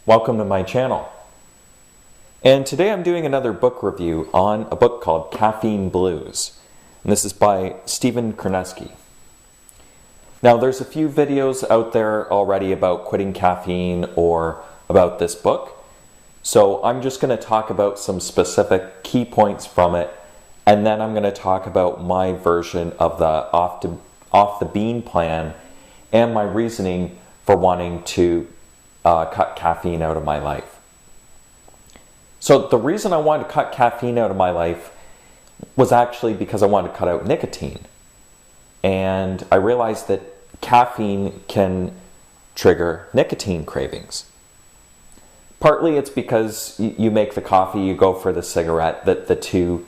Welcome to my channel. And today I'm doing another book review on a book called Caffeine Blues. And this is by Stephen Cherniske. Now there's a few videos out there already about quitting caffeine or about this book. So I'm just going to talk about some specific key points from it, and then I'm going to talk about my version of the off the bean plan and my reasoning for wanting to cut caffeine out of my life. So the reason I wanted to cut caffeine out of my life was actually because I wanted to cut out nicotine. And I realized that caffeine can trigger nicotine cravings. Partly it's because you make the coffee, you go for the cigarette, that the two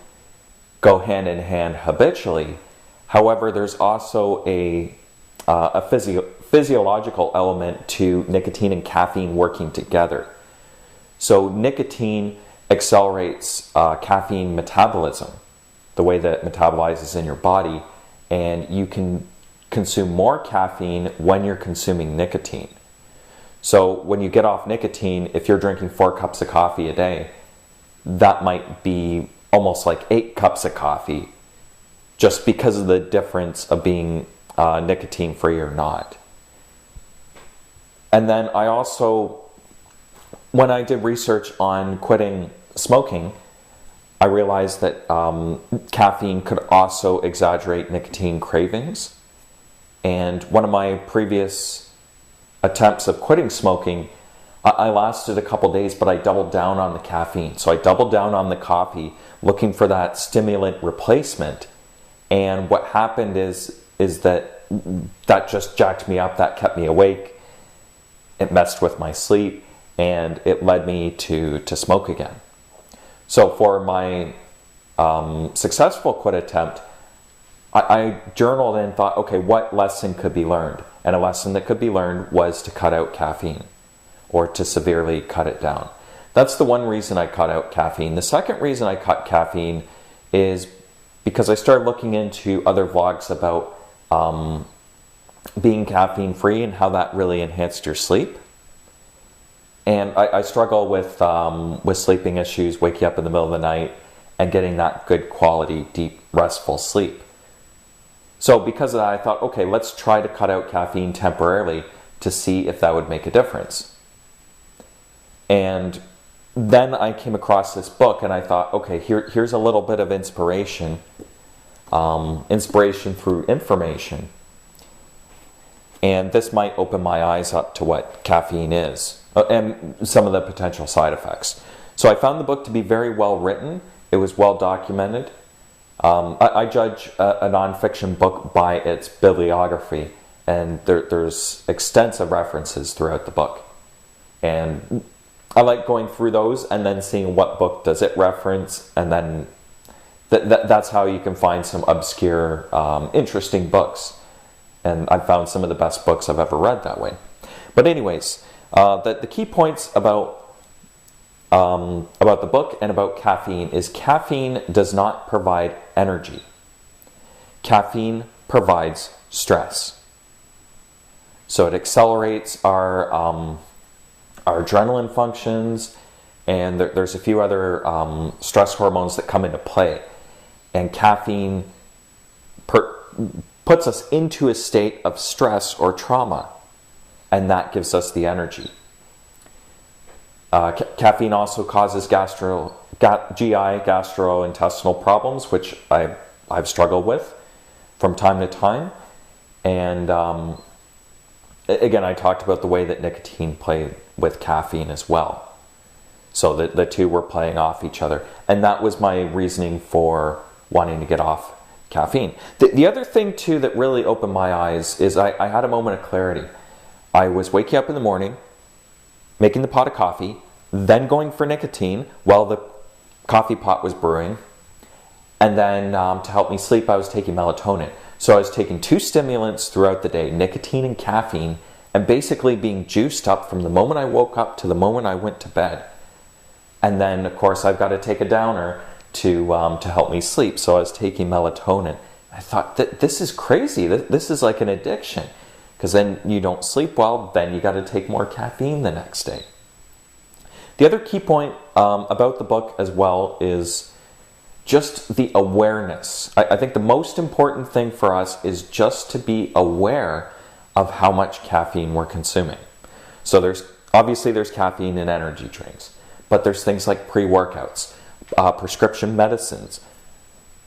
go hand in hand habitually. However, there's also a physiological element to nicotine and caffeine working together. So nicotine accelerates caffeine metabolism, the way that it metabolizes in your body, and you can consume more caffeine when you're consuming nicotine. So when you get off nicotine, if you're drinking 4 cups of coffee a day, that might be almost like 8 cups of coffee, just because of the difference of being nicotine free or not. And then I also, when I did research on quitting smoking, I realized that caffeine could also exaggerate nicotine cravings. And one of my previous attempts of quitting smoking, I lasted a couple days, but I doubled down on the caffeine. So I doubled down on the coffee, looking for that stimulant replacement. And what happened is that just jacked me up, that kept me awake. It messed with my sleep, and it led me to smoke again. So for my successful quit attempt, I journaled and thought, okay, what lesson could be learned? And a lesson that could be learned was to cut out caffeine, or to severely cut it down. That's the one reason I cut out caffeine. The second reason I cut caffeine is because I started looking into other vlogs about being caffeine free and how that really enhanced your sleep. And I struggle with sleeping issues, waking up in the middle of the night and getting that good quality, deep, restful sleep. So because of that, I thought, okay, let's try to cut out caffeine temporarily to see if that would make a difference. And then I came across this book and I thought, okay, here's a little bit of inspiration. Inspiration through information. And this might open my eyes up to what caffeine is and some of the potential side effects. So I found the book to be very well written. It was well documented. I judge a nonfiction book by its bibliography, and there's extensive references throughout the book. And I like going through those and then seeing what book does it reference, and then that's how you can find some obscure, interesting books. And I've found some of the best books I've ever read that way. But anyways, the key points about the book and about caffeine is caffeine does not provide energy. Caffeine provides stress. So it accelerates our adrenaline functions, and there's a few other stress hormones that come into play. And caffeine puts us into a state of stress or trauma, and that gives us the energy. Caffeine also causes gastrointestinal problems, which I've struggled with from time to time. And again, I talked about the way that nicotine played with caffeine as well. So the two were playing off each other. And that was my reasoning for wanting to get off caffeine. The other thing too that really opened my eyes is I had a moment of clarity. I was waking up in the morning, making the pot of coffee, then going for nicotine while the coffee pot was brewing, and then to help me sleep I was taking melatonin. So I was taking 2 stimulants throughout the day, nicotine and caffeine, and basically being juiced up from the moment I woke up to the moment I went to bed. And then of course I've got to take a downer to help me sleep, so I was taking melatonin. I thought, this is crazy, this is like an addiction. Because then you don't sleep well, then you got to take more caffeine the next day. The other key point about the book as well is just the awareness. I think the most important thing for us is just to be aware of how much caffeine we're consuming. So there's caffeine in energy drinks, but there's things like pre-workouts, prescription medicines.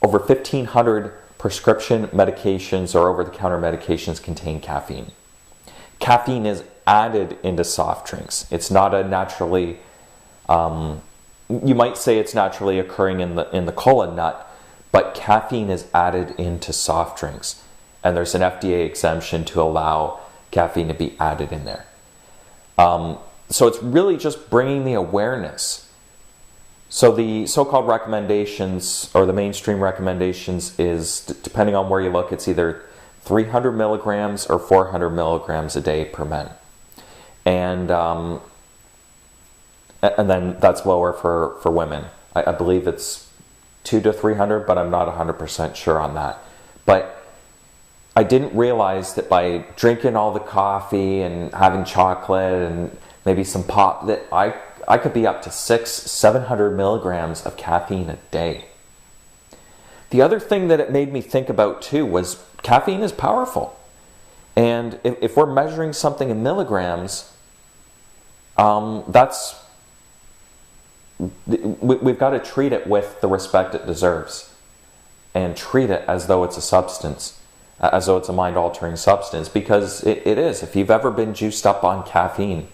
Over 1,500 prescription medications or over-the-counter medications contain caffeine. Caffeine is added into soft drinks. It's not a naturally, you might say it's naturally occurring in the cola nut, but caffeine is added into soft drinks. And there's an FDA exemption to allow caffeine to be added in there. So it's really just bringing the awareness. So the so-called recommendations, or the mainstream recommendations, is, depending on where you look, it's either 300 milligrams or 400 milligrams a day per men. And then that's lower for women. I believe it's 200 to 300, but I'm not 100% sure on that. But I didn't realize that by drinking all the coffee and having chocolate and maybe some pop, that I could be up to 600-700 milligrams of caffeine a day. The other thing that it made me think about too was caffeine is powerful. And if we're measuring something in milligrams, we've got to treat it with the respect it deserves. And treat it as though it's a substance, as though it's a mind-altering substance, because it is. If you've ever been juiced up on caffeine,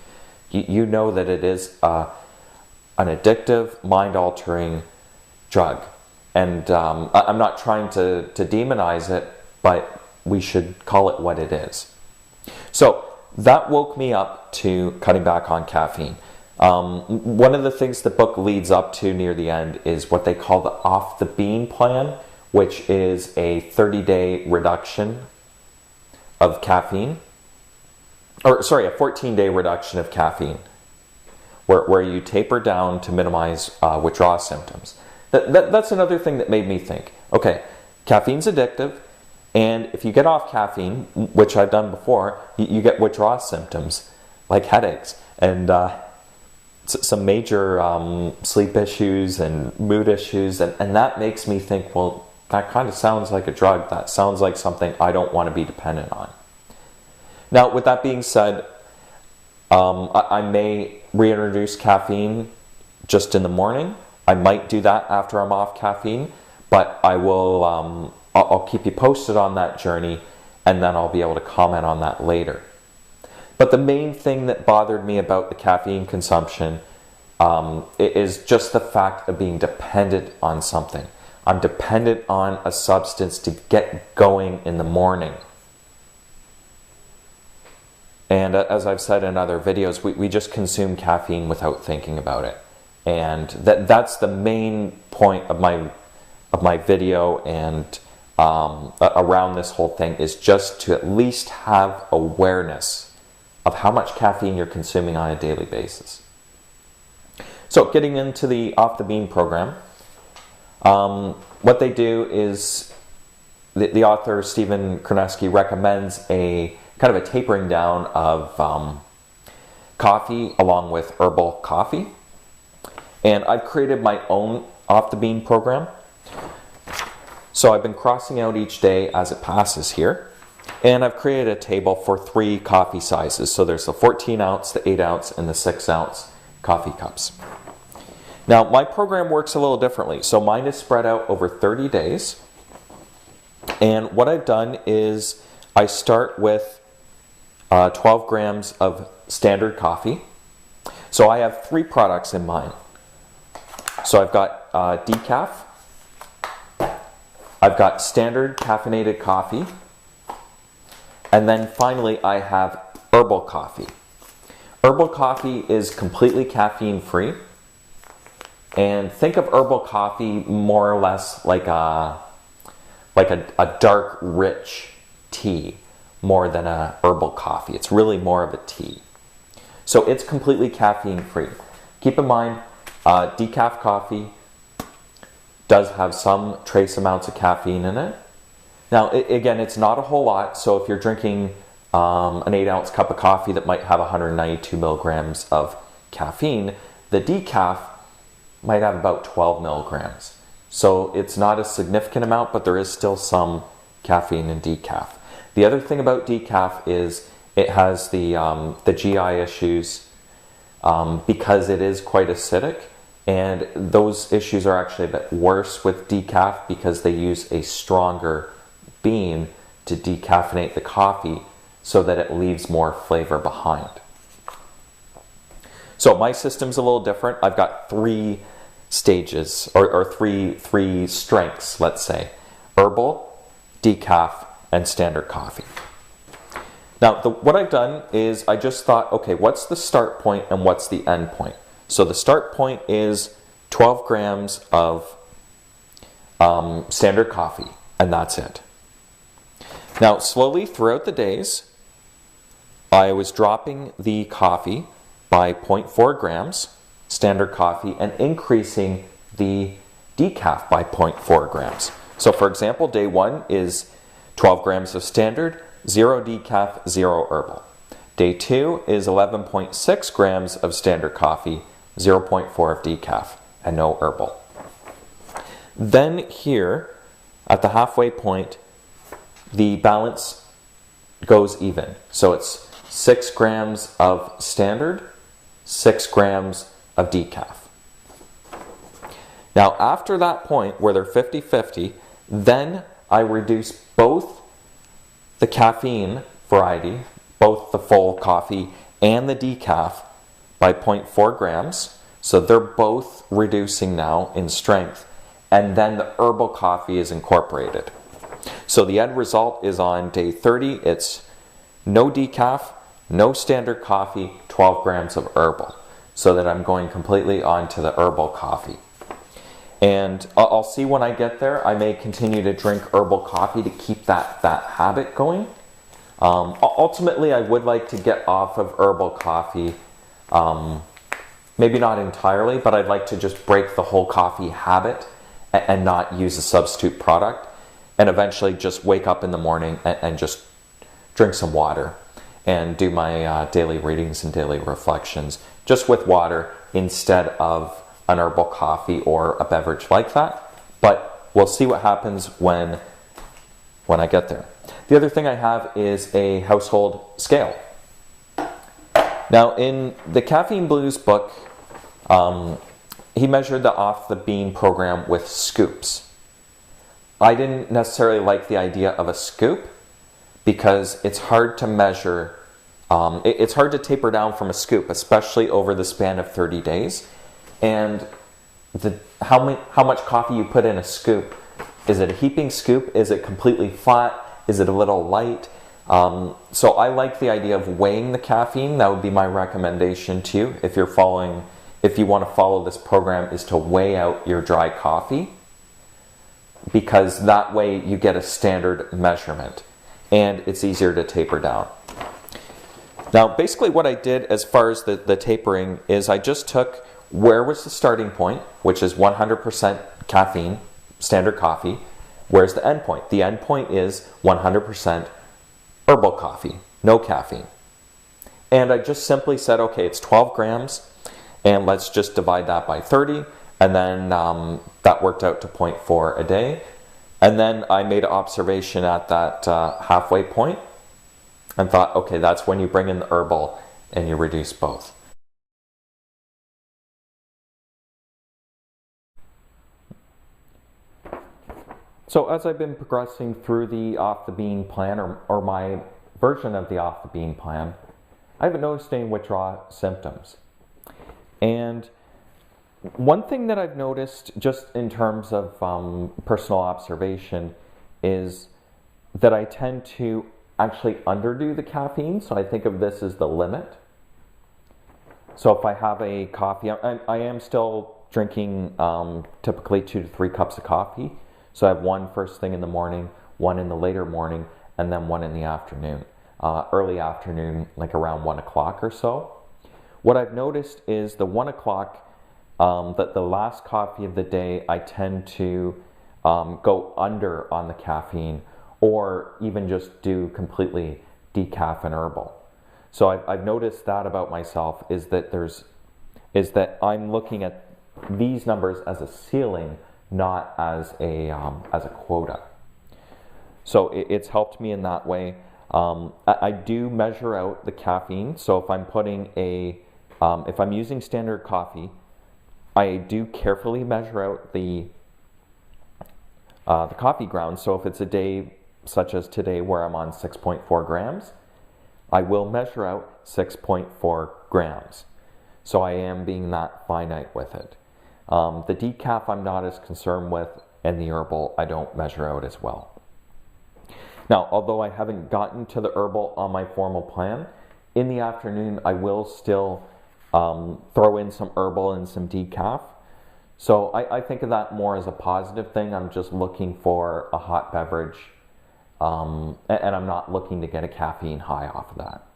you know that it is an addictive, mind-altering drug. And I'm not trying to demonize it, but we should call it what it is. So that woke me up to cutting back on caffeine. One of the things the book leads up to near the end is what they call the off the bean plan, which is a 30-day reduction of caffeine. Or sorry, a 14-day reduction of caffeine, where you taper down to minimize withdrawal symptoms. That's another thing that made me think, okay, caffeine's addictive, and if you get off caffeine, which I've done before, you get withdrawal symptoms like headaches and some major sleep issues and mood issues, and that makes me think, well, that kind of sounds like a drug. That sounds like something I don't want to be dependent on. Now, with that being said, I may reintroduce caffeine just in the morning. I might do that after I'm off caffeine, but I will. I'll keep you posted on that journey, and then I'll be able to comment on that later. But the main thing that bothered me about the caffeine consumption is just the fact of being dependent on something. I'm dependent on a substance to get going in the morning. And as I've said in other videos, we just consume caffeine without thinking about it. And that's the main point of my video and around this whole thing, is just to at least have awareness of how much caffeine you're consuming on a daily basis. So getting into the Off the Bean program, what they do is the author Stephen Cherniske recommends a kind of a tapering down of coffee along with herbal coffee. And I've created my own Off the Bean program. So I've been crossing out each day as it passes here. And I've created a table for 3 coffee sizes. So there's the 14 ounce, the 8 ounce, and the 6 ounce coffee cups. Now my program works a little differently. So mine is spread out over 30 days. And what I've done is I start with 12 grams of standard coffee. So I have 3 products in mind. So I've got decaf, I've got standard caffeinated coffee, and then finally I have herbal coffee. Herbal coffee is completely caffeine free, and think of herbal coffee more or less like a dark, rich tea more than a herbal coffee. It's really more of a tea. So it's completely caffeine free. Keep in mind, decaf coffee does have some trace amounts of caffeine in it. Now, again, it's not a whole lot. So if you're drinking an 8 ounce cup of coffee that might have 192 milligrams of caffeine, The decaf might have about 12 milligrams. So it's not a significant amount, but there is still some caffeine in decaf. The other thing about decaf is it has the GI issues because it is quite acidic, and those issues are actually a bit worse with decaf because they use a stronger bean to decaffeinate the coffee so that it leaves more flavor behind. So my system's a little different. I've got 3 stages, or three strengths, let's say: herbal, decaf, and standard coffee. Now, what I've done is I just thought, okay, what's the start point and what's the end point? So the start point is 12 grams of standard coffee, and that's it. Now, slowly throughout the days, I was dropping the coffee by 0.4 grams, standard coffee, and increasing the decaf by 0.4 grams. So for example, day 1 is 12 grams of standard, 0 decaf, 0 herbal. Day 2 is 11.6 grams of standard coffee, 0.4 of decaf, and no herbal. Then here, at the halfway point, the balance goes even. So it's 6 grams of standard, 6 grams of decaf. Now after that point where they're 50-50, then I reduce both the caffeine variety, both the full coffee and the decaf, by 0.4 grams. So they're both reducing now in strength. And then the herbal coffee is incorporated. So the end result is on day 30, it's no decaf, no standard coffee, 12 grams of herbal. So that I'm going completely onto the herbal coffee. And I'll see when I get there. I may continue to drink herbal coffee to keep that habit going. Ultimately, I would like to get off of herbal coffee. Maybe not entirely, but I'd like to just break the whole coffee habit and not use a substitute product. And eventually just wake up in the morning and just drink some water and do my daily readings and daily reflections just with water instead of an herbal coffee or a beverage like that. But we'll see what happens when I get there. The other thing I have is a household scale. Now in the Caffeine Blues book, he measured the off the bean program with scoops. I didn't necessarily like the idea of a scoop because it's hard to measure. It's hard to taper down from a scoop, especially over the span of 30 days. And how much coffee you put in a scoop. Is it a heaping scoop? Is it completely flat? Is it a little light? So I like the idea of weighing the caffeine. That would be my recommendation to you if you want to follow this program, is to weigh out your dry coffee, because that way you get a standard measurement and it's easier to taper down. Now basically what I did as far as the tapering is I just took where was the starting point, which is 100% caffeine, standard coffee. Where's the end point? The end point is 100% herbal coffee, no caffeine. And I just simply said, okay, it's 12 grams, and let's just divide that by 30, and then that worked out to 0.4 a day. And then I made an observation at that halfway point and thought, okay, that's when you bring in the herbal and you reduce both. So as I've been progressing through the off the bean plan, or my version of the off the bean plan, I haven't noticed any withdrawal symptoms. And one thing that I've noticed just in terms of personal observation is that I tend to actually underdo the caffeine. So I think of this as the limit. So if I have a coffee, I am still drinking typically 2 to 3 cups of coffee. So I have one first thing in the morning, one in the later morning, and then one in the afternoon. Early afternoon, like around 1 o'clock or so. What I've noticed is the 1 o'clock, that the last coffee of the day, I tend to go under on the caffeine, or even just do completely decaf and herbal. So I've noticed that about myself, is that is that I'm looking at these numbers as a ceiling, not as a quota. So it's helped me in that way. I do measure out the caffeine. So if I'm putting if I'm using standard coffee, I do carefully measure out the coffee grounds. So if it's a day such as today where I'm on 6.4 grams, I will measure out 6.4 grams. So I am being that finite with it. The decaf I'm not as concerned with, and the herbal I don't measure out as well. Now, although I haven't gotten to the herbal on my formal plan, in the afternoon I will still throw in some herbal and some decaf. So I think of that more as a positive thing. I'm just looking for a hot beverage, and I'm not looking to get a caffeine high off of that.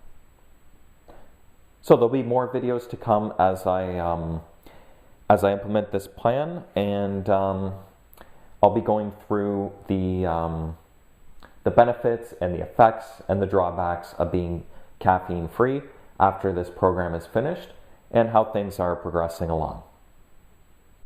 So there'll be more videos to come as I implement this plan, and I'll be going through the benefits and the effects and the drawbacks of being caffeine free after this program is finished, and how things are progressing along.